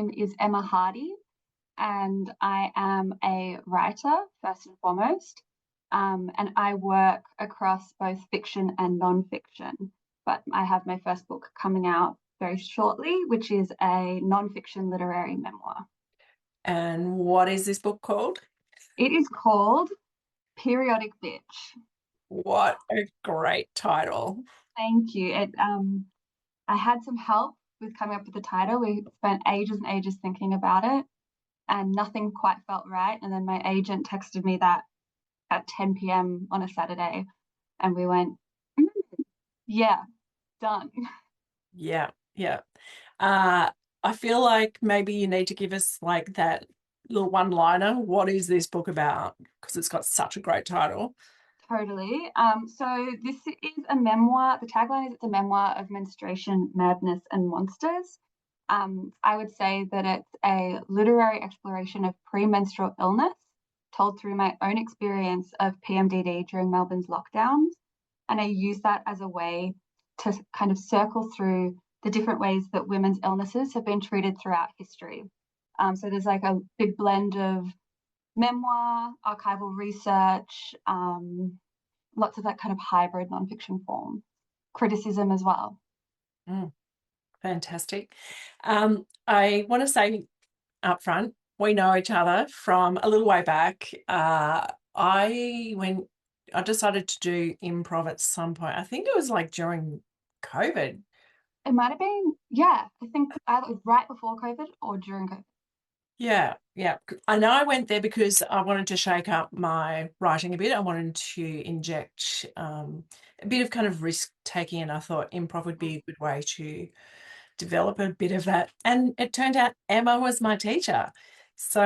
name is Emma Hardy, and I am a writer, first and foremost. And I work across both fiction and non-fiction. But I have my first book coming out very shortly, which is a non-fiction literary memoir. And what is this book called? It is called Periodic Bitch. What a great title. Thank you. I had some help with coming up with the title. We spent ages and ages thinking about it, and nothing quite felt right. And then my agent texted me that at 10 p.m. on a Saturday, and we went, yeah, done. Yeah, yeah. Uh, I feel like maybe you need to give us like that little one-liner. What is this book about? Because it's got such a great title. Totally. So this is a memoir. The tagline is it's a memoir of menstruation, madness, and monsters. I would say that it's a literary exploration of premenstrual illness told through my own experience of PMDD during Melbourne's lockdowns. And I use that as a way to kind of circle through the different ways that women's illnesses have been treated throughout history. So there's like a big blend of memoir, archival research, lots of that kind of hybrid nonfiction form, criticism as well. Mm, fantastic. I want to say up front, we know each other from a little way back. When I decided to do improv at some point, I think it was like during COVID. It might have been, yeah, I think either right before COVID or during COVID. Yeah, yeah. I know I went there because I wanted to shake up my writing a bit. I wanted to inject a bit of kind of risk taking, and I thought improv would be a good way to develop a bit of that. And it turned out Emma was my teacher. So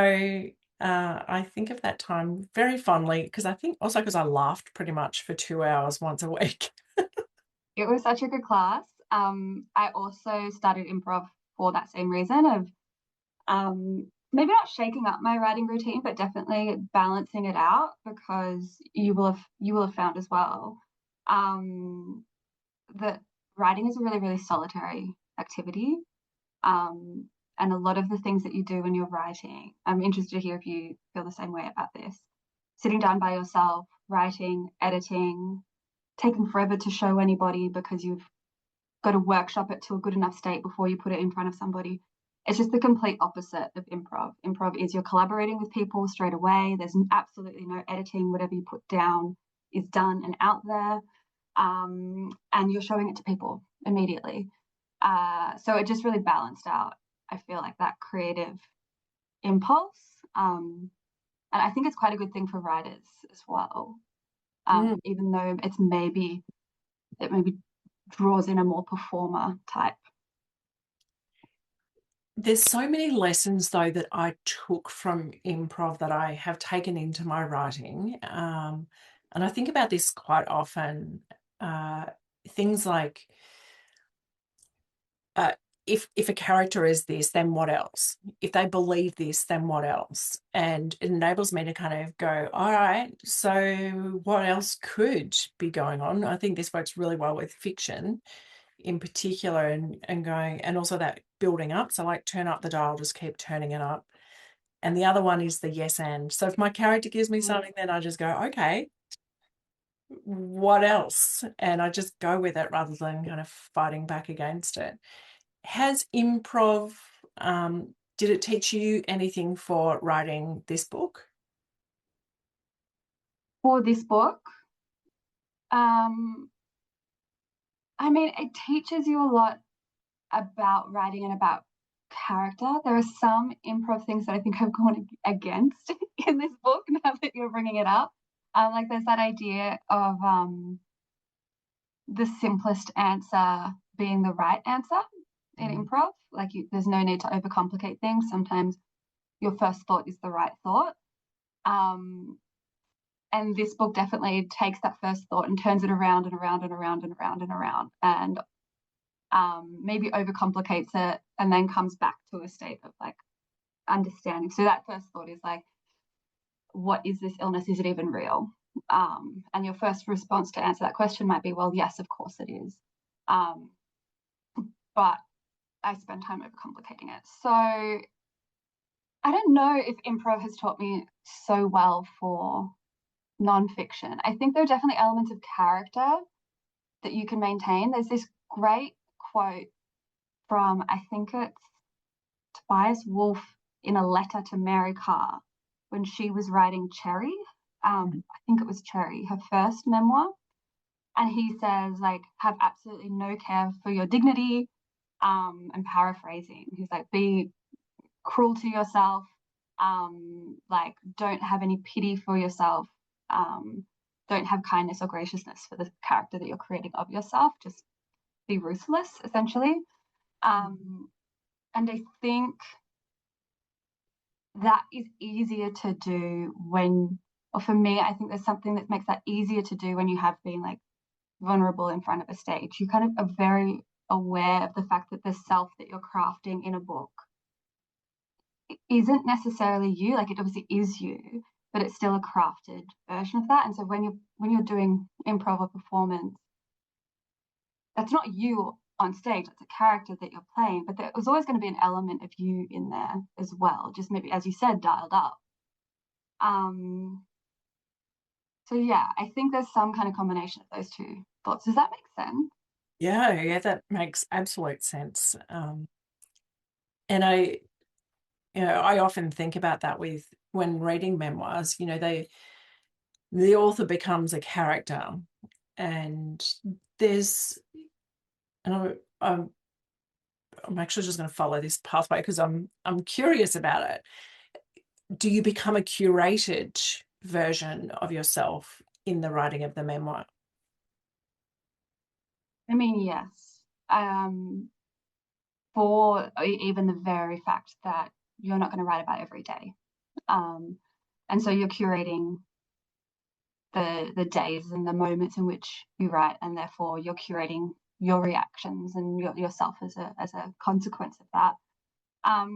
I think of that time very fondly because I think also because I laughed pretty much for 2 hours once a week. It was such a good class. I also started improv for that same reason of maybe not shaking up my writing routine, but definitely balancing it out because you will have found as well that writing is a really, really solitary activity. Um, and a lot of the things that you do when you're writing, I'm interested to hear if you feel the same way about this. Sitting down by yourself, writing, editing, taking forever to show anybody because you've got to workshop it to a good enough state before you put it in front of somebody. It's just the complete opposite of improv. Improv is you're collaborating with people straight away. There's absolutely no editing. Whatever you put down is done and out there. And you're showing it to people immediately. So it just really balanced out, I feel like, that creative impulse. And I think it's quite a good thing for writers as well, Mm. even though it maybe draws in a more performer type. There's so many lessons though that I took from improv that I have taken into my writing. And I think about this quite often. Uh, Things like uh, if a character is this, then what else? If they believe this, then what else? And it enables me to kind of go, all right, so what else could be going on? I think this works really well with fiction in particular, and going, and also that building up. So like turn up the dial, just keep turning it up. And the other one is the yes and. So if my character gives me Mm. something, then I just go, okay, what else? And I just go with it rather than kind of fighting back against it. Has improv, did it teach you anything for writing this book? For this book, um, I mean, it teaches you a lot about writing and about character. There are some improv things that I think I've gone against in this book now that you're bringing it up. Like there's that idea of the simplest answer being the right answer in Mm. improv. There's no need to overcomplicate things. Sometimes your first thought is the right thought. Um, and this book definitely takes that first thought and turns it around and around and around and around and around, and maybe overcomplicates it, and then comes back to a state of like understanding. So that first thought is like, what is this illness? Is it even real? And your first response to answer that question might be, well, yes, of course it is. Um, but I spend time overcomplicating it. So I don't know if improv has taught me so well for nonfiction. I think there are definitely elements of character that you can maintain. There's this great quote from, I think it's Tobias Wolff, in a letter to Mary Carr when she was writing Cherry. I think it was Cherry, her first memoir. And he says, like, have absolutely no care for your dignity. And paraphrasing, he's like, be cruel to yourself. Like, don't have any pity for yourself. Don't have kindness or graciousness for the character that you're creating of yourself. Just be ruthless, essentially. And I think that is easier to do when, or for me, I think there's something that makes that easier to do when you have been like vulnerable in front of a stage. You kind of are very aware of the fact that the self that you're crafting in a book isn't necessarily you. Like, it obviously is you, but it's still a crafted version of that. And so when you're doing improv or performance, that's not you on stage, it's a character that you're playing, but there was always going to be an element of you in there as well, just maybe, as you said, dialed up. So yeah, I think there's some kind of combination of those two thoughts. Does that make sense? Yeah, that makes absolute sense. And I often think about that with when reading memoirs. The author becomes a character, and there's, and I'm actually just going to follow this pathway because I'm curious about it. Do you become a curated version of yourself in the writing of the memoir? I mean, yes. For even the very fact that you're not going to write about every day. And so you're curating the days and the moments in which you write, and therefore you're curating your reactions and yourself as a consequence of that. I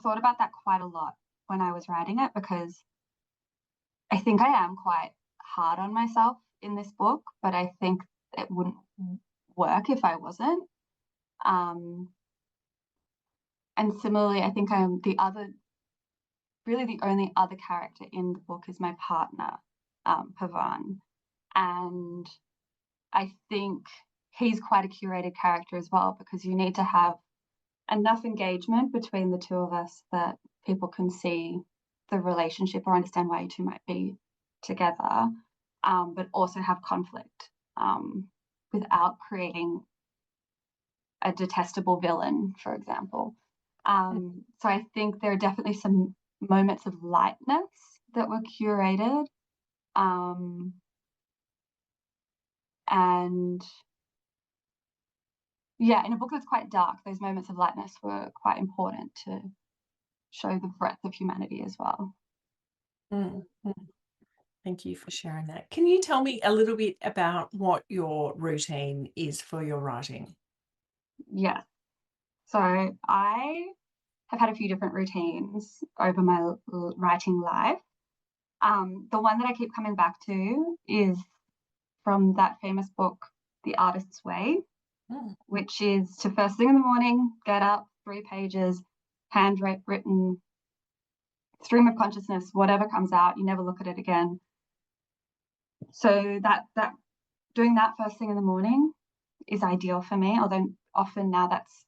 thought about that quite a lot when I was writing it, because I think I am quite hard on myself in this book, but I think it wouldn't work if I wasn't. And similarly, I think I'm really the only other character in the book is my partner, Pavan. And I think he's quite a curated character as well, because you need to have enough engagement between the two of us that people can see the relationship or understand why you two might be together, but also have conflict without creating a detestable villain, for example. So I think there are definitely some moments of lightness that were curated. And yeah, in a book that's quite dark, those moments of lightness were quite important to show the breadth of humanity as well. Mm, mm. Thank you for sharing that. Can you tell me a little bit about what your routine is for your writing? Yes. So I have had a few different routines over my writing life. The one that I keep coming back to is from that famous book, The Artist's Way, which is to first thing in the morning, get up, 3 pages, handwritten, stream of consciousness, whatever comes out, you never look at it again. So that doing that first thing in the morning is ideal for me, although often now that's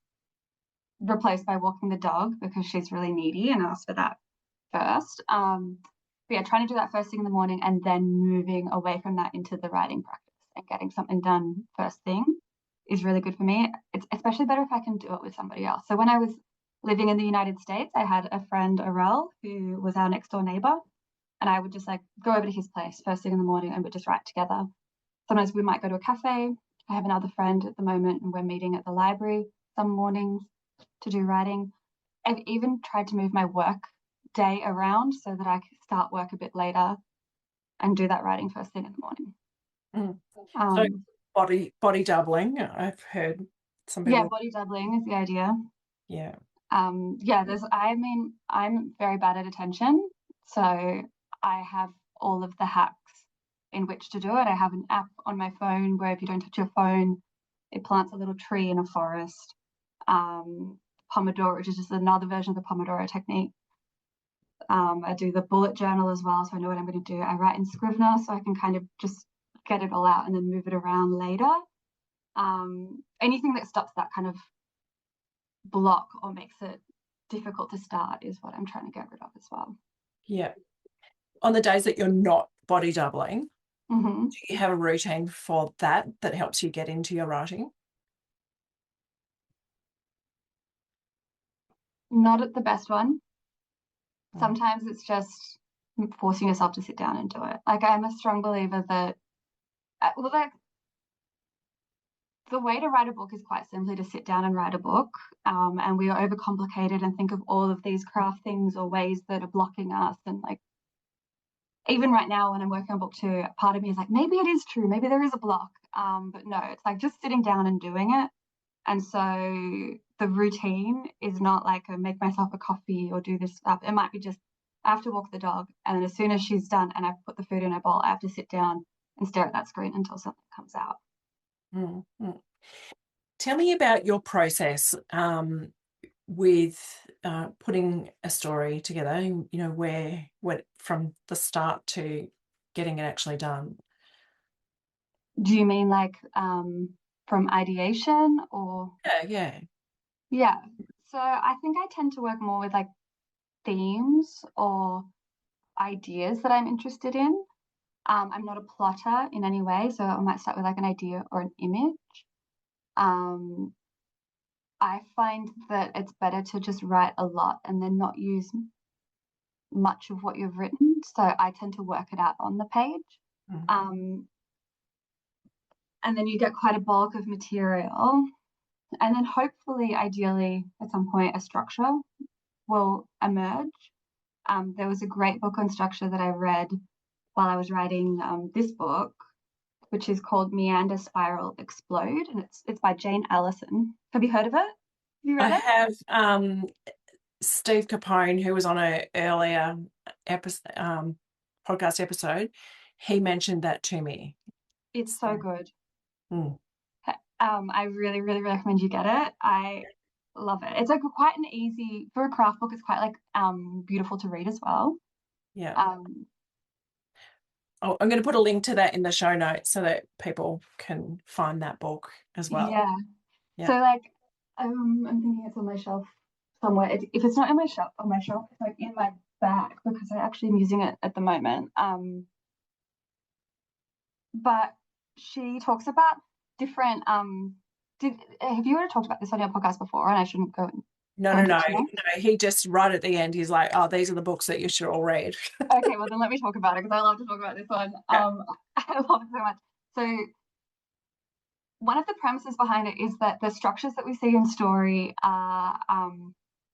replaced by walking the dog because she's really needy and asks for that first. But yeah, trying to do that first thing in the morning and then moving away from that into the writing practice and getting something done first thing is really good for me. It's especially better if I can do it with somebody else. So when I was living in the United States, I had a friend, Arel, who was our next door neighbor, and I would just like go over to his place first thing in the morning and we'd just write together. Sometimes we might go to a cafe. I have another friend at the moment and we're meeting at the library some mornings to do writing. I've even tried to move my work day around so that I can start work a bit later and do that writing first thing in the morning. So body doubling, I've heard some people. Yeah, body doubling is the idea. Yeah. I'm very bad at attention, so I have all of the hacks in which to do it. I have an app on my phone where if you don't touch your phone, it plants a little tree in a forest. Pomodoro, which is just another version of the Pomodoro technique. I do the bullet journal as well, so I know what I'm going to do. I write in Scrivener, so I can kind of just get it all out and then move it around later. Anything that stops that kind of block or makes it difficult to start is what I'm trying to get rid of as well. Yeah. On the days that you're not body doubling, Mm-hmm. do you have a routine for that helps you get into your writing? Not at the best one. Mm. Sometimes it's just forcing yourself to sit down and do it. Like, I'm a strong believer that, like, the way to write a book is quite simply to sit down and write a book. And we are overcomplicated and think of all of these craft things or ways that are blocking us. And like, even right now when I'm working on book 2, part of me is like, maybe it is true, maybe there is a block. But no, it's like just sitting down and doing it. And so the routine is not like a make myself a coffee or do this stuff. It might be just I have to walk the dog, and then as soon as she's done and I've put the food in her bowl, I have to sit down and stare at that screen until something comes out. Mm-hmm. Tell me about your process with putting a story together, you know, where from the start to getting it actually done. Do you mean like from ideation or? Yeah. Yeah. So I think I tend to work more with like themes or ideas that I'm interested in. I'm not a plotter in any way, so I might start with like an idea or an image. Um, I find that it's better to just write a lot and then not use much of what you've written. So I tend to work it out on the page. Mm. And then you get quite a bulk of material. And then hopefully, ideally, at some point, a structure will emerge. There was a great book on structure that I read while I was writing this book, which is called Meander, Spiral, Explode, and it's by Jane Alison. Have you heard of it? Have you I read it? have Steve Capone, who was on an earlier podcast episode. He mentioned that to me. It's so good. Mm. I really, really recommend you get it. I love it. It's like quite an easy for a craft book. It's quite like beautiful to read as well. Yeah. Um, Oh, I'm going to put a link to that in the show notes so that people can find that book as well. yeah. Yeah. So like, I'm thinking it's on my shelf somewhere. If it's not in my shelf, it's like in my bag because I actually am using it at the moment. But she talks about different. Have you ever talked about this on your podcast before? And I shouldn't No, go no, into no, it too long. no. He just right at the end, he's like, "Oh, these are the books that you should all read." Okay, well then let me talk about it because I love to talk about this one. Yeah. I love it so much. So one of the premises behind it is that the structures that we see in story are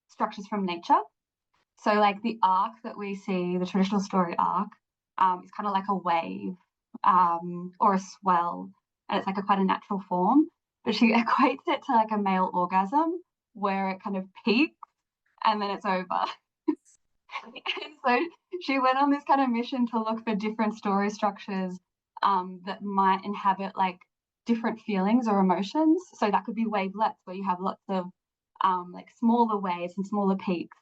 structures from nature. So like the arc that we see, the traditional story arc, is kind of like a wave or a swell, and it's like a quite a natural form. But she equates it to like a male orgasm where it kind of peaks and then it's over. And so she went on this kind of mission to look for different story structures that might inhabit like different feelings or emotions. So that could be wavelets where you have lots of like smaller waves and smaller peaks,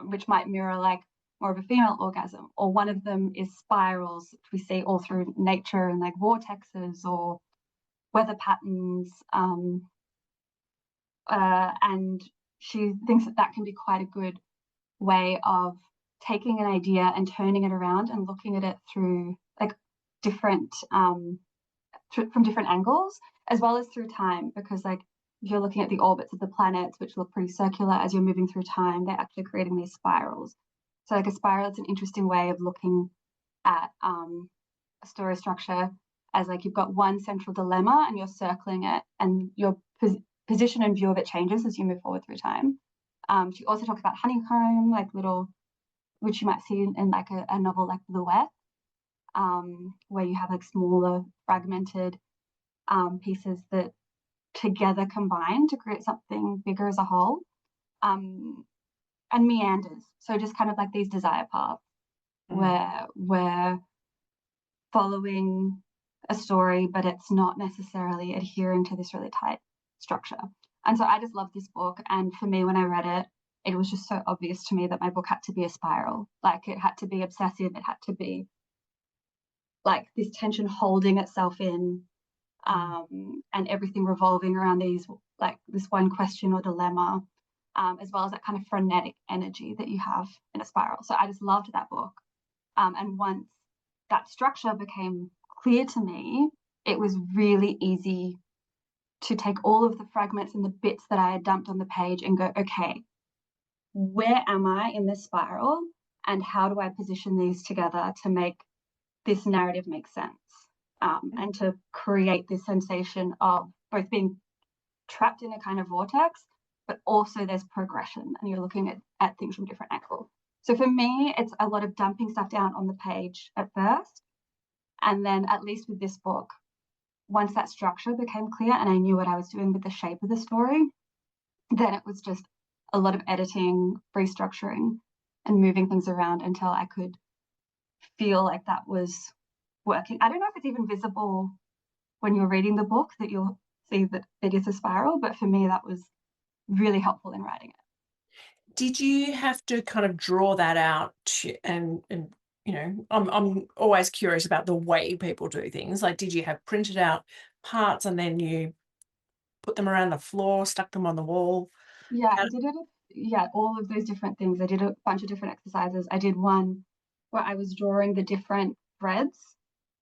which might mirror like more of a female orgasm. Or one of them is spirals, which we see all through nature and like vortexes or weather patterns. And she thinks that that can be quite a good way of taking an idea and turning it around and looking at it through like different from different angles as well as through time, because like if you're looking at the orbits of the planets, which look pretty circular as you're moving through time, they're actually creating these spirals. So like a spiral, it's an interesting way of looking at a story structure as like you've got one central dilemma and you're circling it, and your position and view of it changes as you move forward through time. She also talks about honeycomb, like little, which you might see in like a novel like Bluet, where you have like smaller fragmented pieces that together combine to create something bigger as a whole. And meanders, so just kind of like these desire paths Mm. where we're following a story, but it's not necessarily adhering to this really tight structure. And so I just love this book. And for me, when I read it, it was just so obvious to me that my book had to be a spiral. Like it had to be obsessive. It had to be like this tension holding itself in, and everything revolving around these, like this one question or dilemma, as well as that kind of frenetic energy that you have in a spiral. So I just loved that book. And once that structure became clear to me, it was really easy to take all of the fragments and the bits that I had dumped on the page and go, okay, where am I in this spiral? And how do I position these together to make this narrative make sense? And to create this sensation of both being trapped in a kind of vortex, but also there's progression and you're looking at things from different angles. So for me, it's a lot of dumping stuff down on the page at first. And then at least with this book, once that structure became clear and I knew what I was doing with the shape of the story, then it was just a lot of editing, restructuring, and moving things around until I could feel like that was working. I don't know if it's even visible when you're reading the book that you'll see that it is a spiral, but for me, that was really helpful in writing it. Did you have to kind of draw that out and you know, I'm always curious about the way people do things. Like, did you have printed out parts and then you put them around the floor, stuck them on the wall? Yeah, I did it. Yeah, all of those different things. I did a bunch of different exercises. I did one where I was drawing the different threads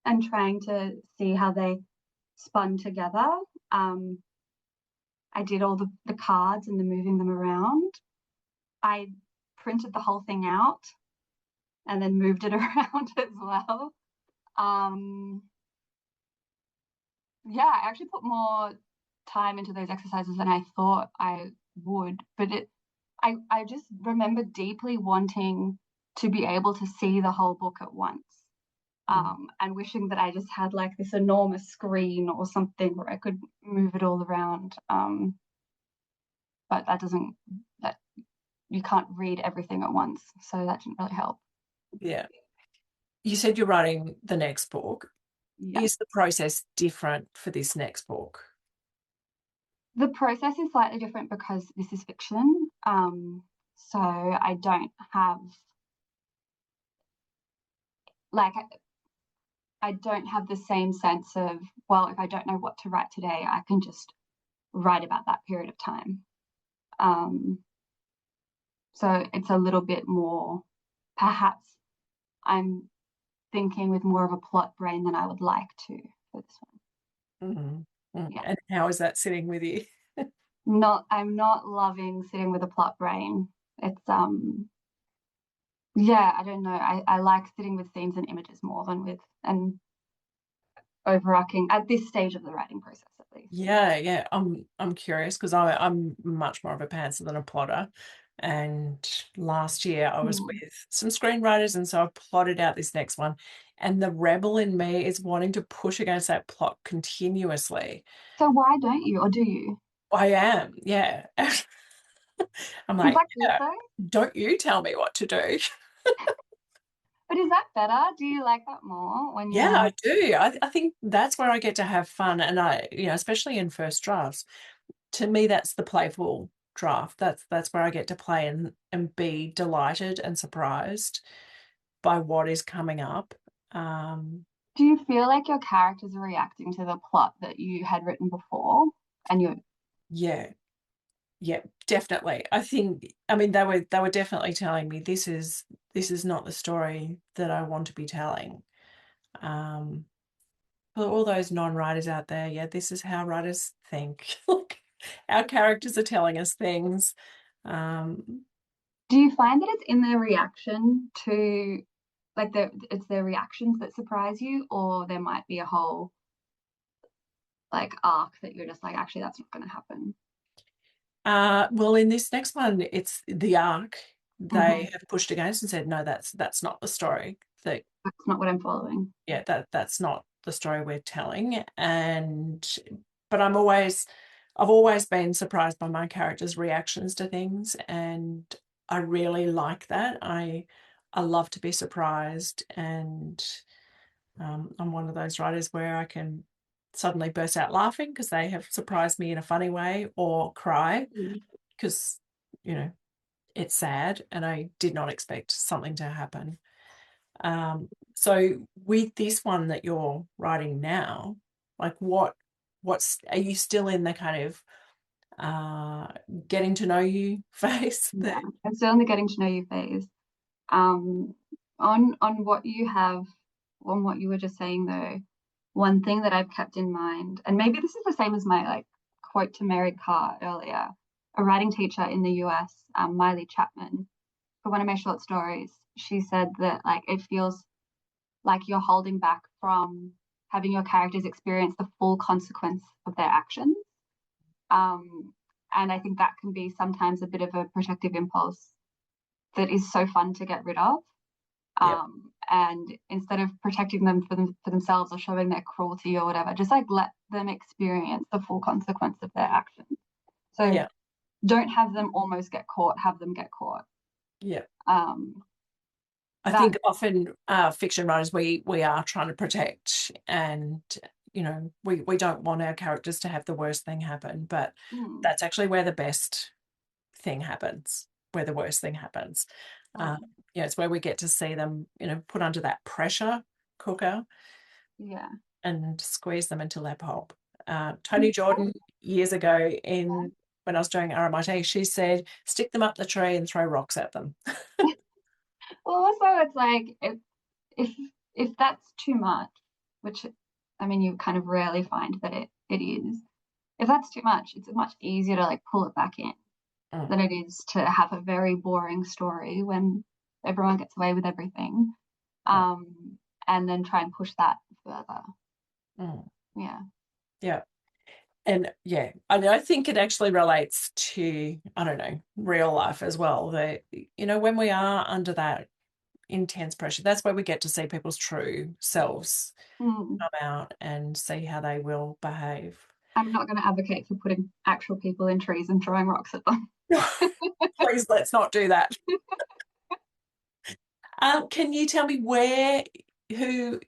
and trying to see how they spun together. I did all the cards and the moving them around. I printed the whole thing out and then moved it around as well. Yeah, I actually put more time into those exercises than I thought I would, but I just remember deeply wanting to be able to see the whole book at once. And wishing that I just had like this enormous screen or something where I could move it all around. But that you can't read everything at once, so that didn't really help. Yeah. You said you're writing the next book. Yeah. Is the process different for this next book? The process is slightly different because this is fiction. So I don't have like I don't have the same sense of, well, if I don't know what to write today, I can just write about that period of time. So it's a little bit more, perhaps I'm thinking with more of a plot brain than I would like to for this one. Yeah. And how is that sitting with you? I'm not loving sitting with a plot brain. It's yeah, I don't know. I like sitting with scenes and images more than with and overarching at this stage of the writing process at least. Yeah. I'm curious because I'm much more of a pantser than a plotter. And last year I was with some screenwriters, and so I plotted out this next one. And the rebel in me is wanting to push against that plot continuously. So why don't you, or do you? I am, yeah. I'm Is like, that good yeah, though? don't you tell me what to do. But is that better? Do you like that more when Yeah, you're I do. I think that's where I get to have fun. And especially in first drafts, to me, that's the playful draft. That's where I get to play and be delighted and surprised by what is coming up. do you feel like your characters are reacting to the plot that you had written before? And you Yeah, yeah, definitely. I mean, they were definitely telling me this is not the story that I want to be telling. Um, for all those non-writers out there, yeah, this is how writers think. Like, our characters are telling us things. Um, do you find that it's in their reaction to like it's their reactions that surprise you, or there might be a whole like arc that you're just like, actually that's not going to happen? well, in this next one, it's the arc. Mm-hmm. They have pushed against and said, no, that's not the story. That That's not what I'm following. Yeah, that's not the story we're telling. But I've always been surprised by my characters' reactions to things, and I really like that. I love to be surprised, and I'm one of those writers where I can suddenly burst out laughing because they have surprised me in a funny way, or cry because, you know, it's sad and I did not expect something to happen. So with this one that you're writing now, like what's are you still in the kind of getting to know you phase Yeah, there? I'm still in the getting to know you phase. Um, on what you have, on what you were just saying though, one thing that I've kept in mind, and maybe this is the same as my like quote to Mary Carr earlier, a writing teacher in the US, Miley Chapman, for one of my short stories, she said that like it feels like you're holding back from having your characters experience the full consequence of their actions. Um, and I think that can be sometimes a bit of a protective impulse that is so fun to get rid of. Yep, And instead of protecting them for themselves or showing their cruelty or whatever, just like let them experience the full consequence of their actions. So yeah, don't have them almost get caught, have them get caught. yeah. Um, I that think often fiction writers we are trying to protect, and we don't want our characters to have the worst thing happen, but mm, that's actually where the best thing happens, where the worst thing happens. oh, Uh, it's where we get to see them, put under that pressure cooker yeah. and squeeze them until they pop. Tony Jordan years ago when I was doing RMIT, she said, stick them up the tree and throw rocks at them. Well, also it's like if if that's too much, which I mean you kind of rarely find that it is. If that's too much, it's much easier to like pull it back in Mm, than it is to have a very boring story when everyone gets away with everything. mm, And then try and push that further. mm. Yeah. Yeah. And yeah, I think it actually relates to, I don't know, real life as well. That, when we are under that intense pressure, that's where we get to see people's true selves Mm. come out and see how they will behave. I'm not going to advocate for putting actual people in trees and throwing rocks at them. Please, let's not do that. Can you tell me who,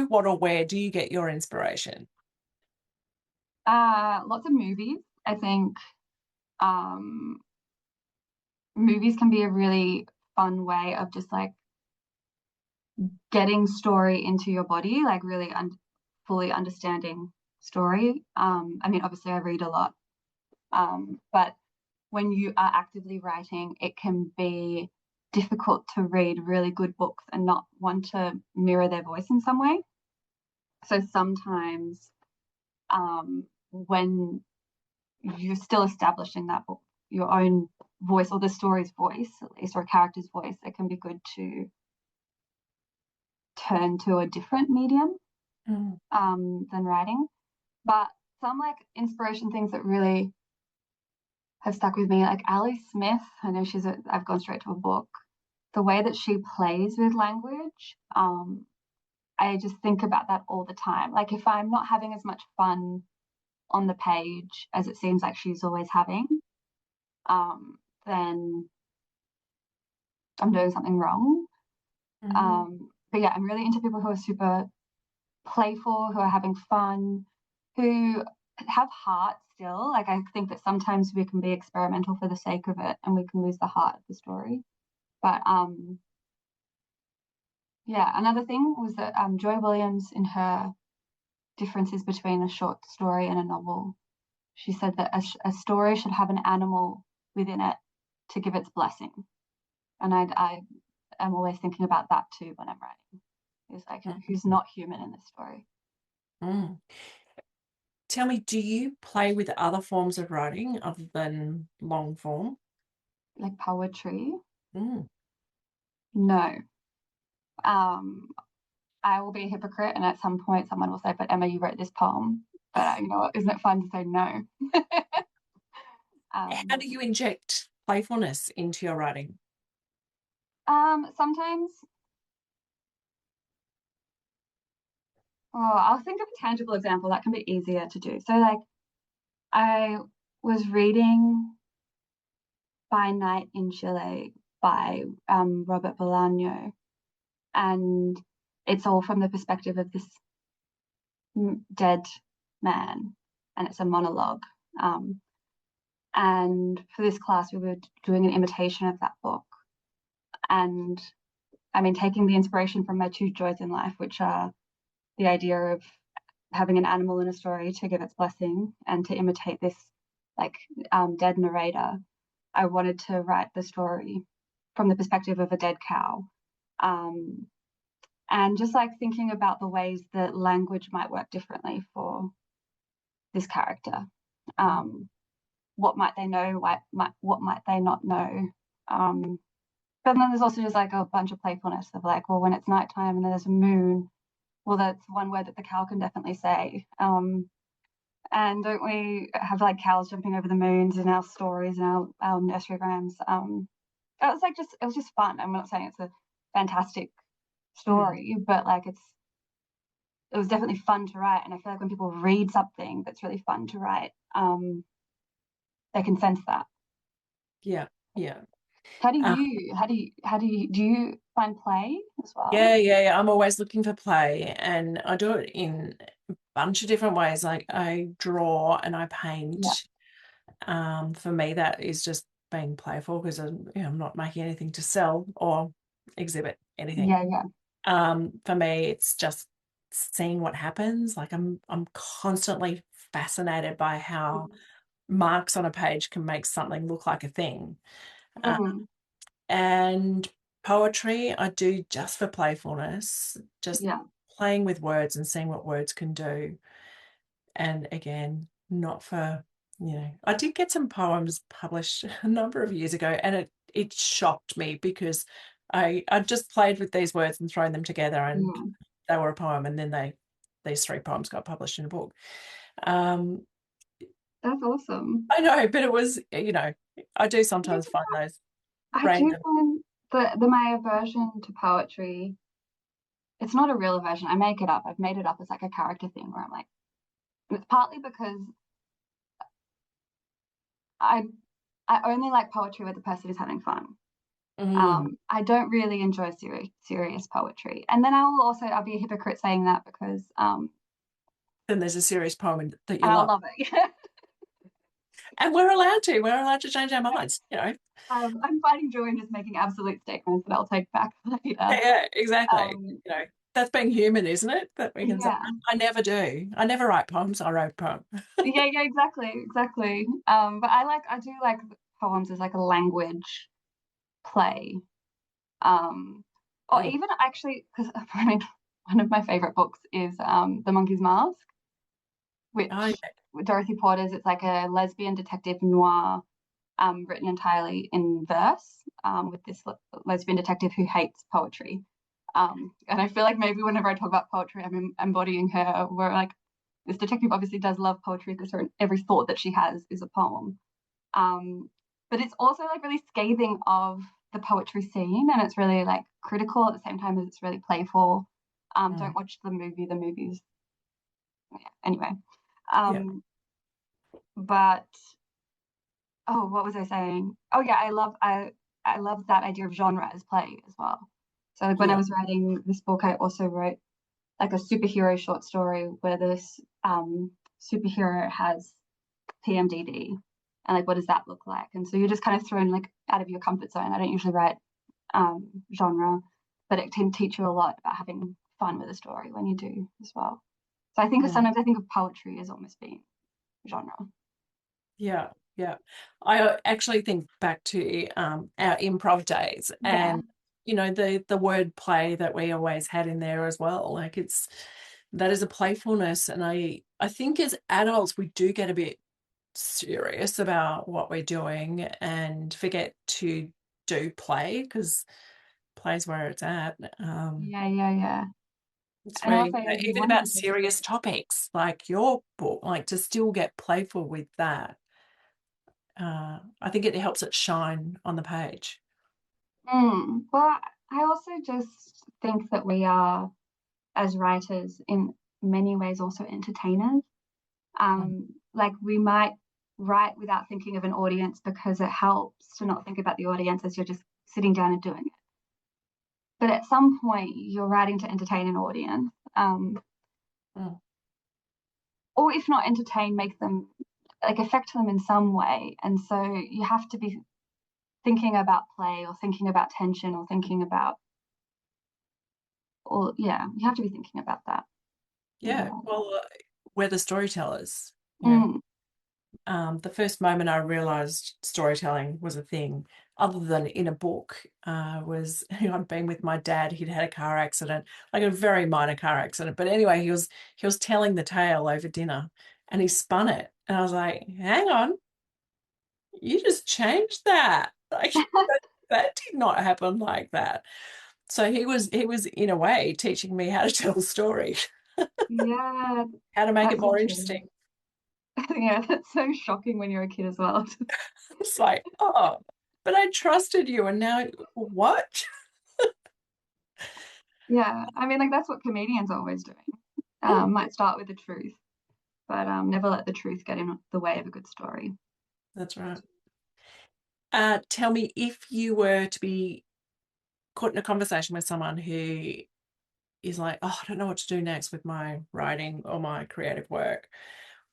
what, or where do you get your inspiration? Lots of movies. I think um, movies can be a really fun way of just like getting story into your body, like really fully understanding story. I mean, obviously, I read a lot, but when you are actively writing, it can be difficult to read really good books and not want to mirror their voice in some way. So sometimes when you're still establishing that book, your own voice or the story's voice, at least, or a character's voice, it can be good to turn to a different medium Mm, than writing. But some like inspiration things that really have stuck with me, like Ali Smith, I know I've gone straight to a book. The way that she plays with language, I just think about that all the time. Like if I'm not having as much fun on the page as it seems like she's always having, then I'm doing something wrong. mm, But yeah, I'm really into people who are super playful, who are having fun, who have heart still. Like I think that sometimes we can be experimental for the sake of it and we can lose the heart of the story. But yeah, another thing was that Joy Williams in her differences between a short story and a novel, she said that a story should have an animal within it to give its blessing. And I am always thinking about that too when I'm writing. Is like who's not human in this story? mm. Tell me, do you play with other forms of writing other than long form? Like poetry? Mm. No. Um, I will be a hypocrite, and at some point, someone will say, "But Emma, you wrote this poem." But you know what? Isn't it fun to say no? How um, do you inject playfulness into your writing? Sometimes, I'll think of a tangible example that can be easier to do. So, like, I was reading By Night in Chile by Robert Bolaño, and it's all from the perspective of this dead man, and it's a monologue. And for this class, we were doing an imitation of that book. And I mean, taking the inspiration from my two joys in life, which are the idea of having an animal in a story to give its blessing and to imitate this like dead narrator, I wanted to write the story from the perspective of a dead cow. And just like thinking about the ways that language might work differently for this character. What might they know? What might they not know? But then there's also just like a bunch of playfulness of like, well, when it's nighttime and there's a moon, well, that's one word that the cow can definitely say. And don't we have like cows jumping over the moons in our stories and our nursery rhymes? It was just fun. I'm not saying it's a fantastic story, but like it was definitely fun to write. And I feel like when people read something that's really fun to write, they can sense that. Yeah. Do you find play as well? Yeah. I'm always looking for play, and I do it in a bunch of different ways. Like I draw and I paint. For me, that is just being playful because I'm not making anything to sell or exhibit anything. For me, it's just seeing what happens. Like I'm constantly fascinated by how marks on a page can make something look like a thing. And poetry, I do just for playfulness, just playing with words and seeing what words can do. And again, not for, I did get some poems published a number of years ago, and it shocked me because I just played with these words and thrown them together, and they were a poem, and then these 3 poems got published in a book. That's awesome. I know, but it was, I do sometimes find those random. I do find my aversion to poetry, it's not a real aversion. I make it up. I've made it up as like a character thing where I'm like, it's partly because I only like poetry where the person is having fun. I don't really enjoy serious poetry. And then I'll be a hypocrite saying that because then there's a serious poem that you love. I love it. And we're allowed to change our minds, I'm finding joy in just making absolute statements that I'll take back later. Yeah, exactly. That's being human, isn't it? That we can say, I never do. I never write poems. I wrote poems. yeah, exactly. But I do like poems as like a language play. Or even actually, because one of my favorite books is The Monkey's Mask, which Dorothy Porter's. It's like a lesbian detective noir, written entirely in verse, with this lesbian detective who hates poetry. And I feel like maybe whenever I talk about poetry, I'm embodying her. Where like this detective obviously does love poetry because every thought that she has is a poem. But it's also like really scathing of the poetry scene, and it's really like critical at the same time as it's really playful. Don't watch the movie. The movie's anyway. But what was I saying? Oh yeah, I love that idea of genre as play as well. So like when I was writing this book, I also wrote like a superhero short story where this superhero has PMDD, and like what does that look like? And so you're just kind of thrown like out of your comfort zone. I don't usually write genre, but it can teach you a lot about having fun with a story when you do as well. So I think sometimes I think of poetry as almost being genre. Yeah. I actually think back to our improv days, and the word play that we always had in there as well. Like that is a playfulness, and I think as adults we do get a bit serious about what we're doing and forget to do play, because play's where it's at. It's where even about serious topics like your book, like to still get playful with that. I think it helps it shine on the page. Well, I also just think that we are, as writers, in many ways also entertainers. Like we might write without thinking of an audience because it helps to not think about the audience as you're just sitting down and doing it. but at some point you're writing to entertain an audience, Mm. or if not entertain, make them like affect them in some way. And so you have to be thinking about play or thinking about tension or thinking about, or yeah, you have to be thinking about that. Yeah, Yeah. well, we're the storytellers, Mm. the first moment I realized storytelling was a thing, other than in a book, was I'd been with my dad. He'd had a car accident, like a very minor car accident. But anyway, he was telling the tale over dinner, and he spun it, and I was like, "Hang on, you just changed that. Like that did not happen like that." So he was in a way teaching me how to tell a story, Yeah, how to make it that's so more true. interesting. Yeah, that's so shocking when you're a kid as well. It's like, oh, but I trusted you, and now what? Yeah, I mean, like that's what comedians are always doing. Mm, Might start with the truth, but never let the truth get in the way of a good story. that's right. Tell me, if you were to be caught in a conversation with someone who is like, oh, I don't know what to do next with my writing or my creative work,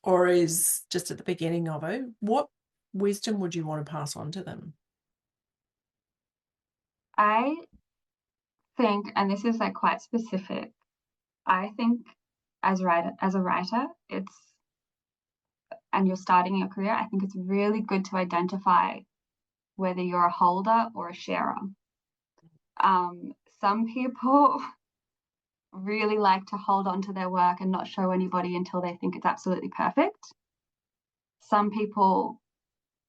or is just at the beginning of it, what wisdom would you want to pass on to them? I think, and this is like quite specific, I think as a writer, it's and you're starting your career, I think it's really good to identify whether you're a holder or a sharer. Some people really like to hold on to their work and not show anybody until they think it's absolutely perfect. Some people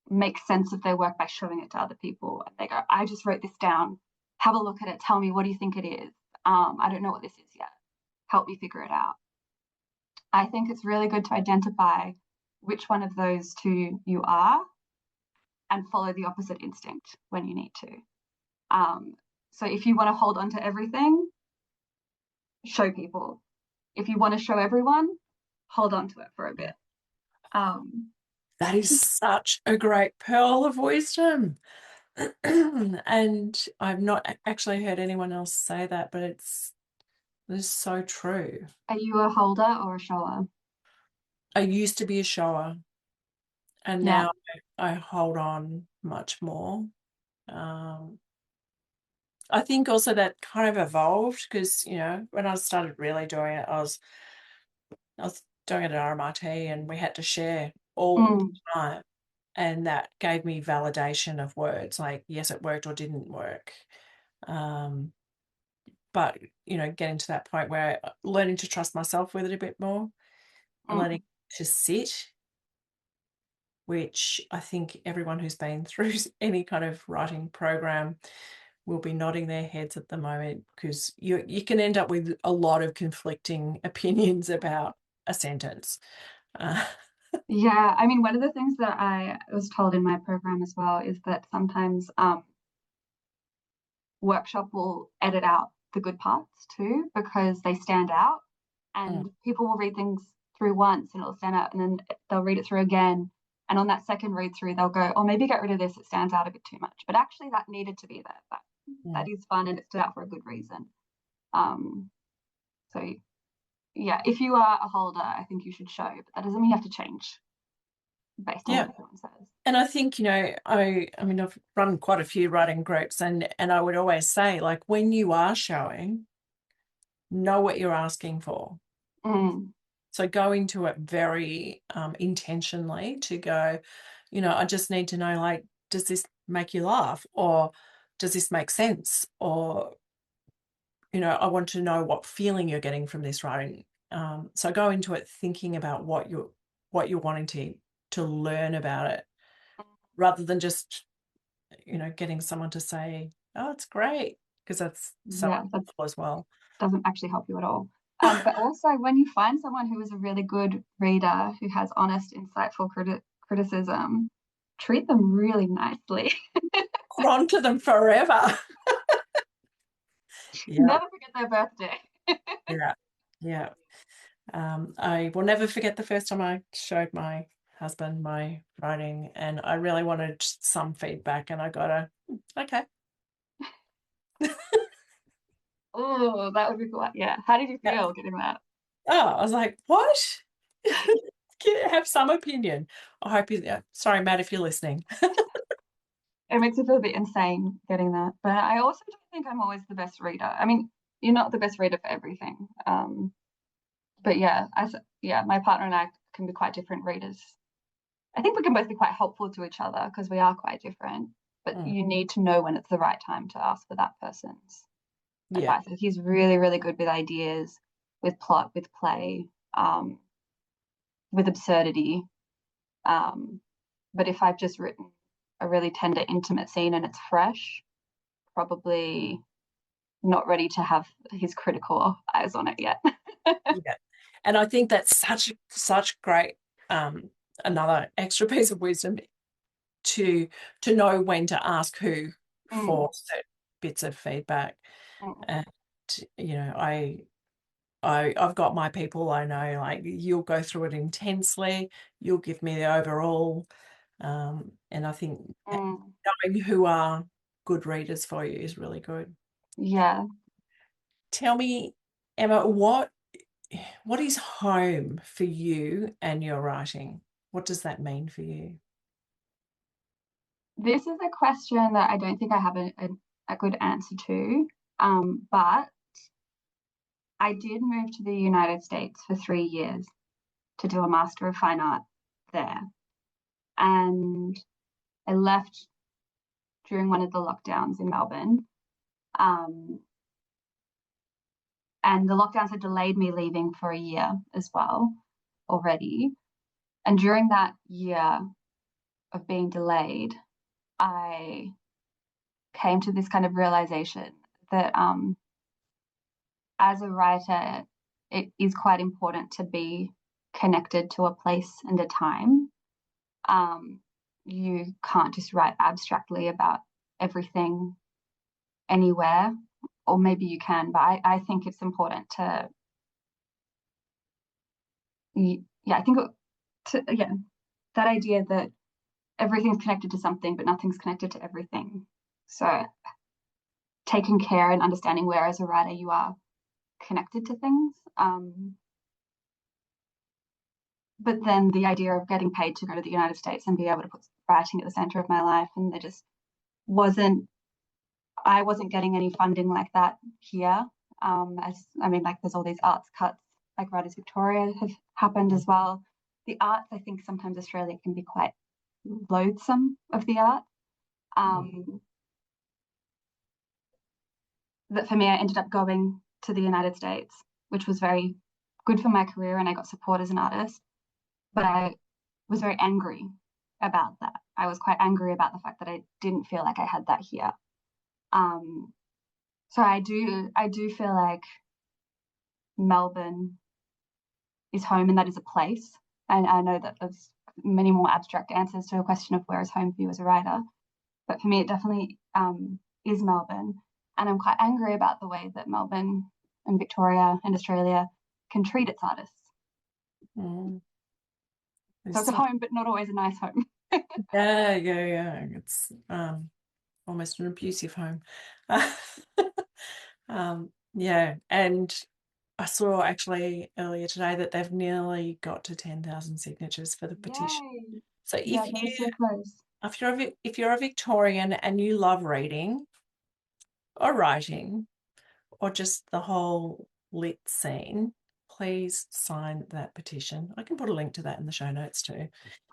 make sense of their work by showing it to other people. And they go, I just wrote this down. Have a look at it. Tell me, what do you think it is? I don't know what this is yet. Help me figure it out. I think it's really good to identify which one of those two you are and follow the opposite instinct when you need to. Um, so if you want to hold on to everything, show people. If you want to show everyone, hold on to it for a bit. Um, That is such a great pearl of wisdom. And I've not actually heard anyone else say that, but it's so true. are you a holder or a shower? I used to be a shower, and Yeah. now I hold on much more. Um, I think also that kind of evolved because, when I started really doing it, I was doing it at RMIT, and we had to share all the Mm, time. And that gave me validation of words, like, yes, it worked or didn't work. Um, but, getting to that point where learning to trust myself with it a bit more and letting mm, it to sit, which I think everyone who's been through any kind of writing program will be nodding their heads at the moment, because you can end up with a lot of conflicting opinions about a sentence. Uh, yeah. I mean, one of the things that I was told in my program as well is that sometimes workshop will edit out the good parts too because they stand out, mm, and people will read things through once and it'll stand out, and then they'll read it through again. And on that second read through, they'll go, oh, maybe get rid of this. It stands out a bit too much. But actually, that needed to be there. That mm. is fun and it stood out for a good reason. Um, so yeah, if you are a holder, I think you should show, but that doesn't mean you have to change based on Yeah. what everyone says. And I think, I mean, I've run quite a few writing groups, and I would always say, like, when you are showing, know what you're asking for. Mm, So go into it very intentionally to go, I just need to know, like, does this make you laugh? Or does this make sense? Or, I want to know what feeling you're getting from this writing. So go into it thinking about what you're wanting to learn about it, rather than just, getting someone to say, oh, it's great, because that's so yeah, that helpful as well. doesn't actually help you at all. But also, when you find someone who is a really good reader, who has honest, insightful criticism, treat them really nicely. Hold on to them forever. Yeah, Never forget their birthday. yeah, yeah. I will never forget the first time I showed my husband my writing, and I really wanted some feedback, and I got okay. Oh, that would be cool. Yeah. How did you Yeah. feel getting that? Oh, I was like, what? Have some opinion. I hope you, sorry, Matt, if you're listening. It makes me feel a bit insane getting that. But I also don't think I'm always the best reader. I mean, you're not the best reader for everything. But yeah, yeah, my partner and I can be quite different readers. I think we can both be quite helpful to each other because we are quite different. But Mm, you need to know when it's the right time to ask for that person's yeah. advice. Like, he's really, really good with ideas, with plot, with play, um, with absurdity. Um, but if I've just written a really tender, intimate scene and it's fresh, probably not ready to have his critical eyes on it yet. Yeah. And I think that's such great another extra piece of wisdom to know when to ask who Mm, for certain bits of feedback. mm, And I've got my people. I know, like, you'll go through it intensely, you'll give me the overall, and I think mm. knowing who are good readers for you is really good. Yeah, Tell me, Emma, what is home for you and your writing? What does that mean for you? this is a question that I don't think I have a good answer to. But I did move to the United States for 3 years to do a Master of Fine Art there. And I left during one of the lockdowns in Melbourne. Um, and the lockdowns had delayed me leaving for a year as well already. And during that year of being delayed, I came to this kind of realization that as a writer, it is quite important to be connected to a place and a time. Um, you can't just write abstractly about everything anywhere, or maybe you can, but I think it's important to, yeah, I think yeah, that idea that everything's connected to something, but nothing's connected to everything. So taking care and understanding where as a writer you are connected to things. But then the idea of getting paid to go to the United States and be able to put writing at the center of my life, and there just wasn't, I wasn't getting any funding like that here. As I mean, like, there's all these arts cuts, like Writers Victoria have happened as well. The arts, I think sometimes Australia can be quite loathsome of the art. Mm. Um, that for me, I ended up going to the United States, which was very good for my career, and I got support as an artist. But I was very angry about that. I was quite angry about the fact that I didn't feel like I had that here. Um, so I do feel like Melbourne is home, and that is a place. And I know that there's many more abstract answers to a question of where is home for you as a writer. But for me, it definitely is Melbourne. And I'm quite angry about the way that Melbourne and Victoria and Australia can treat its artists. Mm. So There's it's a some, home, but not always a nice home. yeah. It's almost an abusive home. Yeah, and I saw actually earlier today that they've nearly got to 10,000 signatures for the petition. Yay. So Yeah, getting so close. if you're a Victorian and you love reading or writing or just the whole lit scene, please sign that petition. I can put a link to that in the show notes too.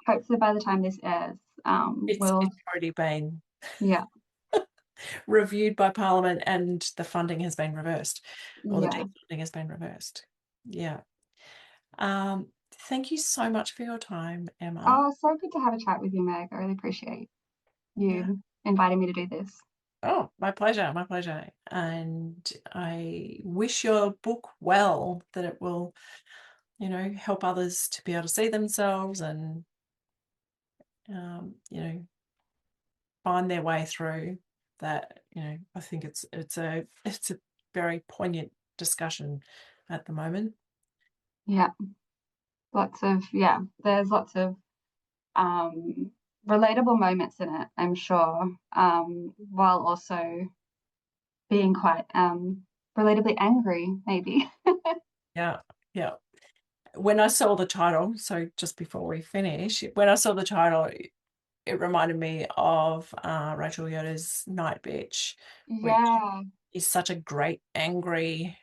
Hopefully by the time this airs, we'll, It's already been yeah, reviewed by Parliament and the funding has been reversed, or the yeah. defunding has been reversed. Yeah. Um, Thank you so much for your time, Emma. Oh, so good to have a chat with you, Meg. I really appreciate Yeah. you inviting me to do this. Oh, my pleasure, my pleasure. And I wish your book well, that it will, help others to be able to see themselves and, find their way through that. I think it's a very poignant discussion at the moment. Yeah, there's lots of um, relatable moments in it, I'm sure, while also being quite relatably angry, maybe. Yeah, yeah. When I saw the title, so just before we finish, when I saw the title, it reminded me of Rachel Yoder's Night Bitch, which Yeah, is such a great angry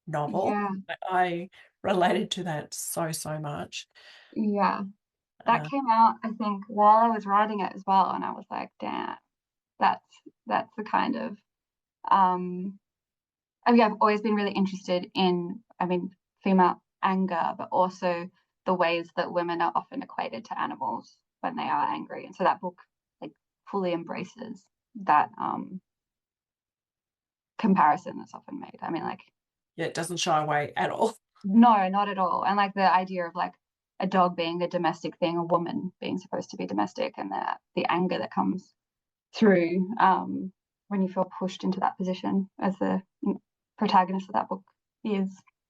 novel. yeah, I related to that so much. yeah. That Uh, came out, I think, while I was writing it as well, and I was like, damn, that's that's the kind of I mean, I've always been really interested in, I mean, female anger, but also the ways that women are often equated to animals when they are angry. And so that book like fully embraces that comparison that's often made. I mean, like, yeah, it doesn't shy away at all. no, not at all. And like the idea of like a dog being the domestic thing, a woman being supposed to be domestic, and the anger that comes through when you feel pushed into that position as the protagonist of that book is.